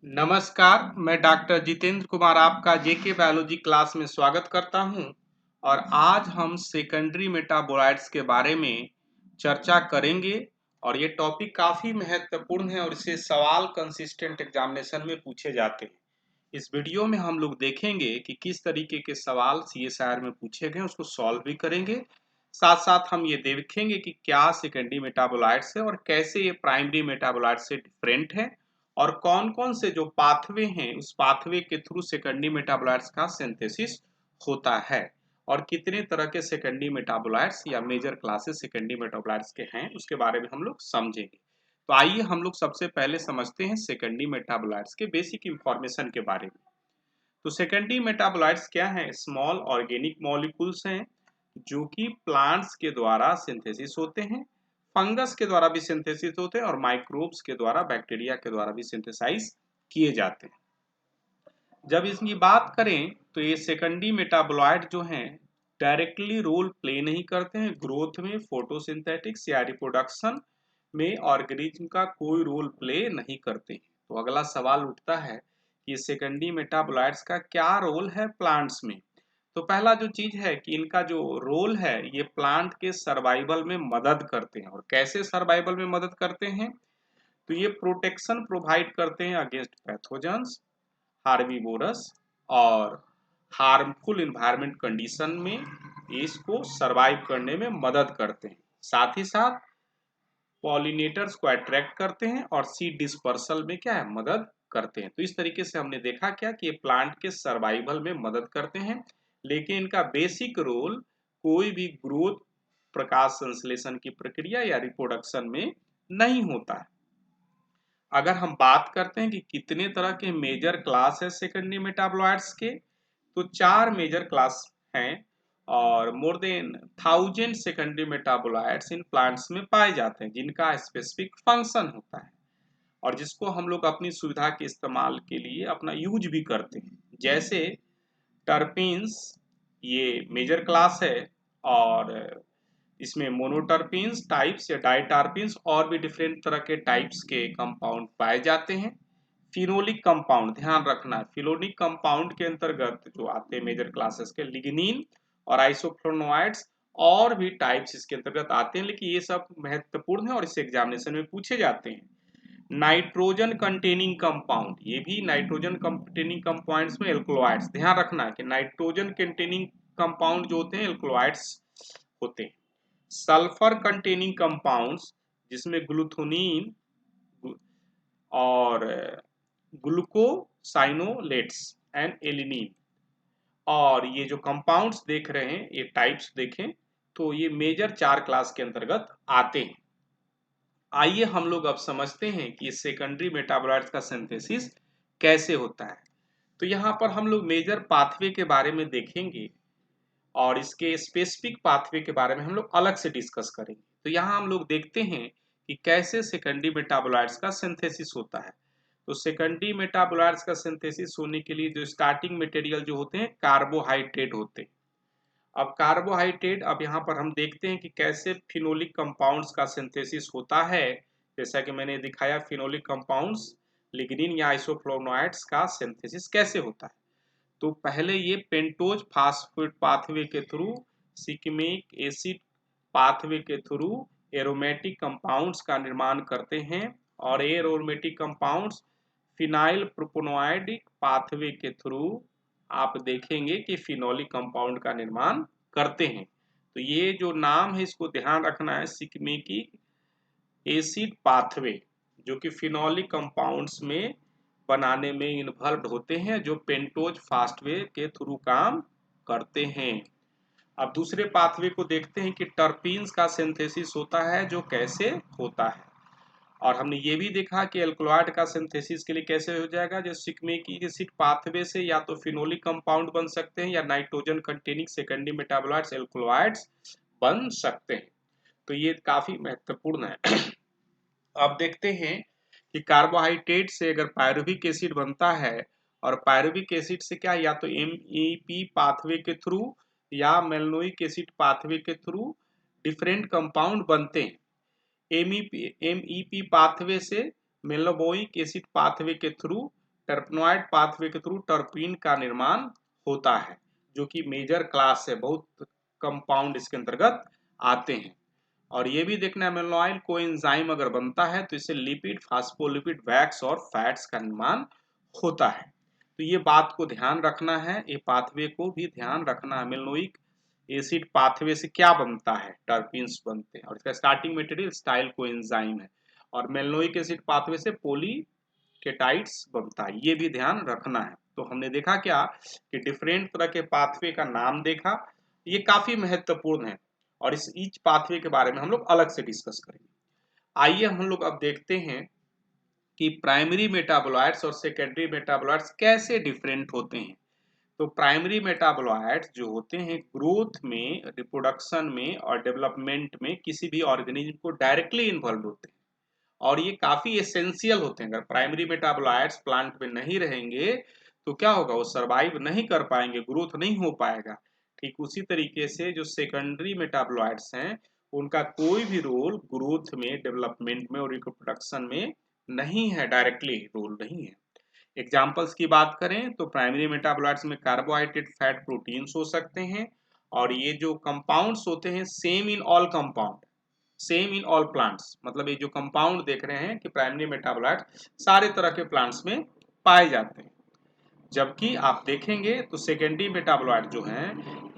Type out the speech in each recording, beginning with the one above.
नमस्कार, मैं डॉक्टर जितेंद्र कुमार आपका जेके बायोलॉजी क्लास में स्वागत करता हूं और आज हम सेकेंडरी मेटाबोलाइट्स के बारे में चर्चा करेंगे और ये टॉपिक काफ़ी महत्वपूर्ण है और इसे सवाल कंसिस्टेंट एग्जामिनेशन में पूछे जाते हैं। इस वीडियो में हम लोग देखेंगे कि किस तरीके के सवाल सीएसआईआर में पूछे गए, उसको सॉल्व भी करेंगे। साथ साथ हम ये देखेंगे कि क्या सेकेंडरी मेटाबोलाइट्स है और कैसे ये प्राइमरी मेटाबोलाइट्स से डिफरेंट है और कौन कौन से जो पाथवे हैं उस पाथवे के थ्रू सेकेंडरी मेटाबोलाइट्स का सिंथेसिस होता है और कितने तरह के सेकेंडरी मेटाबोलाइट्स या मेजर क्लासेस सेकेंडरी मेटाबोलाइट्स के हैं उसके बारे में हम लोग समझेंगे। तो आइए हम लोग सबसे पहले समझते हैं सेकेंडरी मेटाबोलाइट्स के बेसिक इंफॉर्मेशन के बारे में। तो सेकेंडरी मेटाबोलाइट्स क्या हैं? स्मॉल ऑर्गेनिक मॉलिक्यूल्स हैं जो कि प्लांट्स के द्वारा सिंथेसिस होते हैं, फंगस के द्वारा भी सिंथेसिस होते हैं और माइक्रोब्स के द्वारा, बैक्टीरिया के द्वारा भी सिंथेसाइज किए जाते हैं। जब इसकी बात करें तो ये सेकेंडरी मेटाबोलाइट जो हैं डायरेक्टली रोल प्ले नहीं करते हैं ग्रोथ में, फोटोसिंथेटिक्स या रिप्रोडक्शन में ऑर्गेनिज्म का कोई रोल प्ले नहीं करते हैं। तो अगला सवाल उठता है कि सेकेंडरी मेटाबोलाइट्स का क्या रोल है प्लांट्स में। तो पहला जो चीज है कि इनका जो रोल है ये प्लांट के सर्वाइवल में मदद करते हैं। और कैसे सर्वाइवल में मदद करते हैं? तो ये प्रोटेक्शन प्रोवाइड करते हैं अगेंस्ट पैथोजेंस, हार्बीवोरस और हार्मफुल इन्वायरमेंट कंडीशन में इसको सरवाइव करने में मदद करते हैं। साथ ही साथ पॉलिनेटर्स को अट्रैक्ट करते हैं और सीड डिस्पर्सल में क्या है, मदद करते हैं। तो इस तरीके से हमने देखा क्या कि ये प्लांट के सर्वाइवल में मदद करते हैं, लेकिन इनका बेसिक रोल कोई भी ग्रोथ, प्रकाश संश्लेषण की प्रक्रिया या रिप्रोडक्शन में नहीं होता है। अगर हम बात करते हैं कि कितने तरह के मेजर क्लास है सेकेंडरी मेटाबोलाइट्स के, तो 4 मेजर क्लास हैं और more than 1000 secondary metabolites in plants में पाए जाते हैं जिनका स्पेसिफिक फंक्शन होता है और जिसको हम लोग अपनी सुविधा के इस्तेमाल के लिए अपना यूज भी करते हैं। जैसे टर्पीन्स, ये मेजर क्लास है और इसमें मोनोटर्पीन्स टाइप्स या डाइटर्पीन्स और भी डिफरेंट तरह के टाइप्स के कंपाउंड पाए जाते हैं। फिनोलिक कंपाउंड, ध्यान रखना है, फिनोलिक कंपाउंड के अंतर्गत जो आते हैं मेजर क्लासेस के लिग्निन और आइसोफ्लोनोइड्स और भी टाइप्स इसके अंतर्गत आते हैं, लेकिन ये सब महत्वपूर्ण है और इसे एग्जामिनेशन में पूछे जाते हैं। नाइट्रोजन कंटेनिंग कंपाउंड, ये भी नाइट्रोजन कंटेनिंग कंपाउंड्स में एल्कलॉइड्स, ध्यान रखना है कि नाइट्रोजन कंटेनिंग कंपाउंड जो होते हैं एल्कलॉइड्स होते हैं। सल्फर कंटेनिंग कंपाउंड्स जिसमें ग्लूथोनीन और ग्लूकोसाइनोलेट्स एंड एलिनीन, और ये जो कंपाउंड्स देख रहे हैं ये टाइप्स देखें तो ये मेजर 4 क्लास के अंतर्गत आते हैं। आइए हम लोग अब समझते हैं कि सेकेंडरी मेटाबोलाइट्स का सिंथेसिस कैसे होता है। तो यहाँ पर हम लोग मेजर पाथवे के बारे में देखेंगे और इसके स्पेसिफिक पाथवे के बारे में हम लोग अलग से डिस्कस करेंगे। तो यहाँ हम लोग देखते हैं कि कैसे सेकेंडरी मेटाबोलाइट्स का सिंथेसिस होता है। तो सेकेंडरी मेटाबोलाइट्स का सिंथेसिस होने के लिए जो स्टार्टिंग मटेरियल जो होते हैं कार्बोहाइड्रेट होते हैं। अब कार्बोहाइड्रेट, अब यहाँ पर हम देखते हैं कि कैसे फिनोलिक कंपाउंड्स का सिंथेसिस होता है। जैसा कि मैंने दिखाया फिनोलिक कंपाउंड्स, लिग्निन या आइसोफ्लोनोइड्स का सिंथेसिस कैसे होता है। तो पहले ये पेंटोज फास्फेट पाथवे के थ्रू, सिकमिक एसिड पाथवे के थ्रू एरोमेटिक कंपाउंड्स का निर्माण करते हैं और ये एरोमेटिक कंपाउंड्स फिनाइल प्रोपोनोइडिक पाथवे के थ्रू आप देखेंगे कि फिनोलिक कंपाउंड का निर्माण करते हैं। तो ये जो नाम है इसको ध्यान रखना है, सिकमिक एसिड पाथवे, जो कि फिनोलिक कंपाउंड्स में बनाने में इन्वॉल्व होते हैं, जो पेंटोज फास्टवे के थ्रू काम करते हैं। अब दूसरे पाथवे को देखते हैं कि टर्पीन्स का सिंथेसिस होता है, जो कैसे होता है। और हमने ये भी देखा कि एल्कलॉइड का सिंथेसिस के लिए कैसे हो जाएगा, जो सिकमिक एसिड पाथवे से या तो फिनोलिक कंपाउंड बन सकते हैं या nitrogen containing secondary metabolites alkaloids बन सकते हैं। तो ये काफी महत्वपूर्ण है। अब देखते हैं कि कार्बोहाइड्रेट से अगर पायरुविक एसिड बनता है और पायरुविक एसिड से क्या, या तो एमईपी पाथवे के थ्रू या मेलनोइक एसिड पाथवे के थ्रू डिफरेंट कंपाउंड बनते हैं। एमईपी पाथवे से मेलनोइक एसिड पाथवे के थ्रू टर्पेनॉइड पाथवे के थ्रू टर्पीन का निर्माण होता है, जो कि मेजर क्लास है, बहुत कंपाउंड इसके अंतर्गत आते हैं। और ये भी देखना है अमीनो ऑयल कोएंजाइम अगर बनता है तो इससे लिपिड, फास्फोलिपिड, वैक्स और फैट्स का निर्माण होता है। तो ये बात को ध्यान रखना है, ये पाथवे को भी ध्यान रखना है। अमीनोइक एसिड पाथवे से क्या बनता है? टर्पीन्स बनते हैं और इसका स्टार्टिंग मटेरियल स्टाइल कोएंजाइम है। और मेलनोइक एसिड पाथवे से पॉलीकेटाइड्स बनता है, ये भी ध्यान रखना है। तो हमने देखा क्या कि डिफरेंट तरह के पाथवे का नाम देखा, ये काफी महत्वपूर्ण है और इस ईच पाथवे के बारे में हम लोग अलग से डिस्कस करेंगे। आइए हम लोग अब देखते हैं कि प्राइमरी मेटाबोलाइट्स और सेकेंडरी मेटाबोलाइट्स कैसे डिफरेंट होते हैं। तो प्राइमरी मेटाबोलाइट्स जो होते हैं ग्रोथ में, रिप्रोडक्शन में और डेवलपमेंट में किसी भी ऑर्गेनिज्म को डायरेक्टली इन्वॉल्व होते हैं और ये काफी एसेंशियल होते हैं। अगर प्राइमरी मेटाबोलाइट्स प्लांट में नहीं रहेंगे तो क्या होगा? वो सरवाइव नहीं कर पाएंगे, ग्रोथ नहीं हो पाएगा। ठीक उसी तरीके से जो सेकेंडरी मेटाबोलाइट्स हैं उनका कोई भी रोल ग्रोथ में, डेवलपमेंट में और रिप्रोडक्शन में नहीं है, डायरेक्टली रोल नहीं है। एग्जाम्पल्स की बात करें तो प्राइमरी मेटाबोलाइट्स में कार्बोहाइड्रेट, फैट, प्रोटीन्स हो सकते हैं और ये जो कंपाउंड्स होते हैं same in all compound, same in all plants. मतलब ये जो कंपाउंड देख रहे हैं कि प्राइमरी मेटाबोलाइट सारे तरह के प्लांट्स में पाए जाते हैं। जबकि आप देखेंगे तो सेकेंडरी मेटाबोलाइट जो है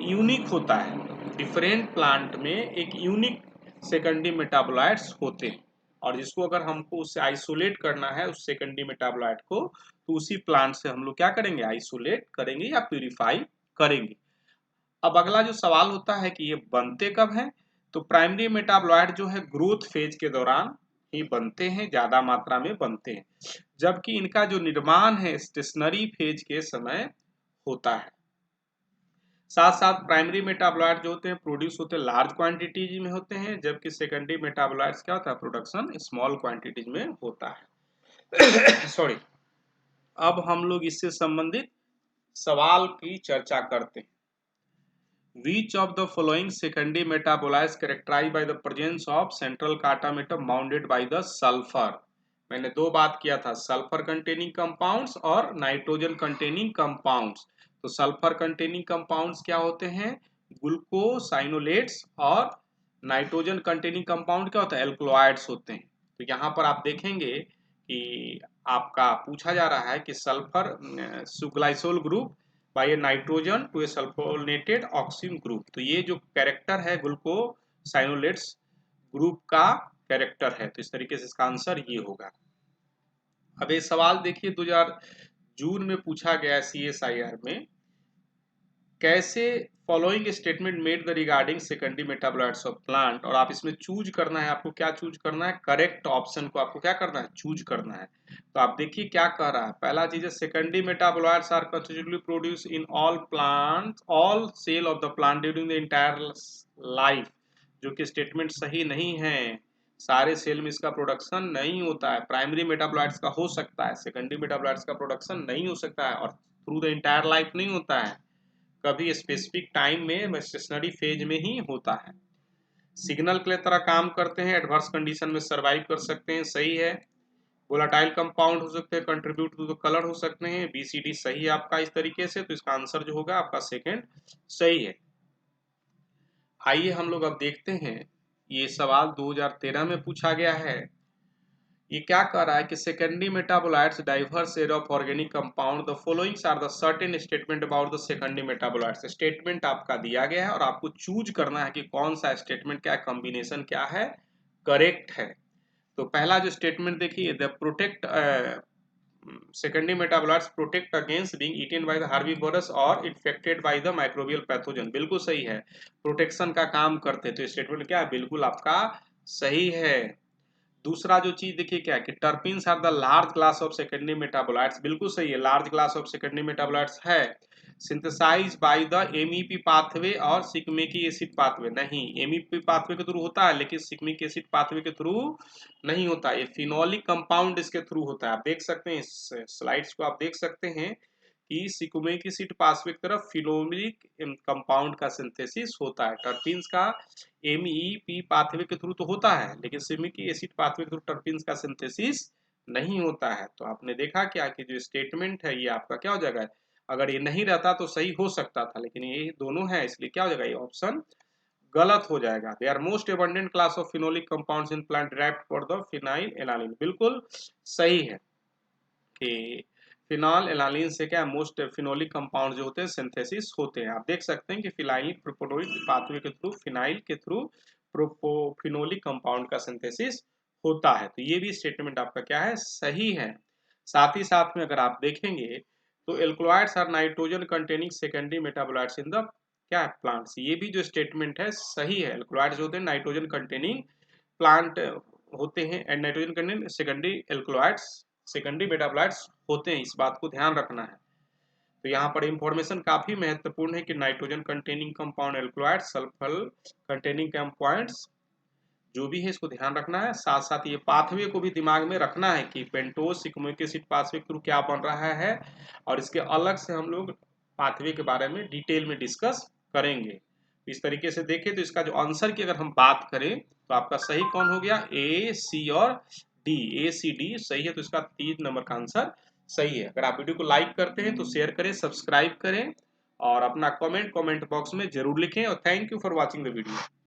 यूनिक होता है, डिफरेंट प्लांट में एक यूनिक सेकेंडरी मेटाबोलाइट्स होते हैं और जिसको अगर हमको उससे आइसोलेट करना है उस सेकेंडरी मेटाबोलाइट को, तो उसी प्लांट से हम लोग क्या करेंगे? आइसोलेट करेंगे या प्यूरिफाई करेंगे। अब अगला जो सवाल होता है कि ये बनते कब हैं? तो प्राइमरी मेटाबोलाइट जो है ग्रोथ फेज के दौरान ही बनते हैं, ज्यादा मात्रा में बनते हैं, जबकि इनका जो निर्माण है स्टेशनरी फेज के समय होता है। साथ साथ प्राइमरी मेटाबोलाइट जो होते हैं प्रोड्यूस होते हैं लार्ज क्वांटिटीज में होते हैं, जबकि सेकेंडरी मेटाबोलाइट्स क्या होता है? प्रोडक्शन स्मॉल क्वांटिटीज में होता है। सॉरी। अब हम लोग इससे संबंधित सवाल की चर्चा करते हैं। Which of the following secondary metabolites characterized by the presence of central कांटा atom bounded by the sulfur? मैंने दो बात किया था, सल्फर कंटेनिंग कंपाउंड्स और नाइट्रोजन कंटेनिंग कंपाउंड्स। तो सल्फर कंटेनिंग कंपाउंड्स क्या होते हैं? ग्लूकोसाइनोलेट्स और नाइट्रोजन कंटेनिंग कंपाउंड क्या होता है? एल्कलॉइड्स होते हैं। तो यहाँ पर आप देखेंगे कि आपका पूछा जा रहा है कि सल्फर सुग्लाइसोल group by nitrogen to a sulphonated oxygen group. तो ये जो कैरेक्टर है ग्लूकोसाइनोलेट्स ग्रुप का कैरेक्टर है, तो इस तरीके से इसका आंसर ये होगा। अब ये सवाल देखिए 2000 जून में पूछा गया CSIR में, कैसे following statement made the regarding secondary metabolites of plant, और आप इसमें चूज करना है, आपको क्या चूज करना है? करेक्ट ऑप्शन को आपको क्या करना है? चूज करना है। तो आप देखिए क्या कह रहा है। पहला चीज है secondary metabolites are constitutively produce in all plant, all cell of the plant during the entire life, जो कि स्टेटमेंट सही नहीं है। सारे सेल में इसका प्रोडक्शन नहीं होता है। प्राइमरी मेटाबोलाइट्स का हो सकता है, सेकेंडरी मेटाबोलाइट्स का प्रोडक्शन नहीं हो सकता है और थ्रू द इंटायर लाइफ नहीं होता है, कभी स्पेसिफिक टाइम में स्टेशनरी फेज में ही होता है। सिग्नल के लिए तरह काम करते हैं, एडवर्स कंडीशन में सरवाइव कर सकते हैं, सही है। वोलाटाइल कंपाउंड हो सकते हैं, कंट्रीब्यूट टू द कलर हो सकते हैं, BCD सही है आपका इस तरीके से। तो इसका आंसर जो होगा आपका सेकंड सही है। आइए हम लोग अब देखते हैं, ये सवाल 2013 में पूछा गया है। ये क्या कह रहा है कि secondary metabolites diverse array of organic compound, the followings are the certain statement about the secondary metabolites. Statement आपका दिया गया है और आपको चूज करना है कि कौन सा स्टेटमेंट, क्या कॉम्बिनेशन क्या है, करेक्ट है। तो पहला जो स्टेटमेंट देखिए, the protect secondary metabolites protect against being eaten by the herbivores और infected by the microbial pathogen, बिल्कुल सही है, प्रोटेक्शन का काम करते। तो स्टेटमेंट क्या है? बिल्कुल आपका सही है। दूसरा जो चीज देखिए क्या है कि terpenes are the large class of secondary metabolites, बिल्कुल सही है, large class of secondary metabolites है। Synthesise by the MEP pathway और सिग्मिक एसिड पाथवे, नहीं, MEP पाथवे के थ्रू होता है लेकिन सिग्मिक एसिड पाथवे के थ्रू नहीं होता। ये फिनोलिक कंपाउंड इसके थ्रू होता है। आप देख सकते हैं, इस स्लाइड्स को आप देख सकते हैं कि सिग्मिक एसिड पाथवे की तरफ फिनोलिक कंपाउंड का सिंथेसिस होता है। टर्पीन्स का MEP पाथवे के थ्रू तो होता है लेकिन सिग्मिक एसिड पाथवे के थ्रू टर्पीन्स का सिंथेसिस नहीं होता है। तो आपने देखा क्या कि जो स्टेटमेंट है ये आपका क्या हो जाएगा, अगर ये नहीं रहता तो सही हो सकता था, लेकिन ये दोनों है इसलिए क्या हो जाएगा, ये ऑप्शन गलत हो जाएगा। They are most abundant class of phenolic compounds in plant derived for the phenylalanine, बिल्कुल सही है कि फिनॉल एलानिन से क्या मोस्ट फिनोलिक कंपाउंड जो होते हैं सिंथेसिस होते हैं। आप देख सकते हैं कि फिनाइल प्रोपोनोइक पाथवे के थ्रू, फिनाइल के थ्रू प्रोपोफिनोलिक कंपाउंड का सिंथेसिस होता है। तो ये भी स्टेटमेंट आपका क्या है, सही है। साथ ही साथ में अगर आप देखेंगे तो alkaloids are nitrogen containing secondary metabolites in the क्या है प्लांट्स, ये भी जो स्टेटमेंट है सही है। एल्कलॉइड्स होते हैं नाइट्रोजन कंटेनिंग प्लांट होते हैं and nitrogen containing secondary alkaloids secondary metabolites होते हैं, इस बात को ध्यान रखना है। तो यहाँ पर इंफॉर्मेशन काफी महत्वपूर्ण है कि nitrogen containing compound alkaloid, sulphur containing compounds जो भी है इसको ध्यान रखना है। साथ साथ ये पाथवे को भी दिमाग में रखना है कि पेंटोज सिग्मोइक एसिड पाथवे थ्रू क्या बन रहा है, और इसके अलग से हम लोग पाथवे के बारे में डिटेल में डिस्कस करेंगे। इस तरीके से देखें तो इसका जो आंसर की अगर हम बात करें तो आपका सही कौन हो गया, ए, सी और डी, ए, सी, डी सही है। तो इसका 3 नंबर का आंसर सही है। अगर आप वीडियो को लाइक करते हैं तो शेयर करें, सब्सक्राइब करें और अपना कमेंट बॉक्स में जरूर लिखें। और thank you for watching the video.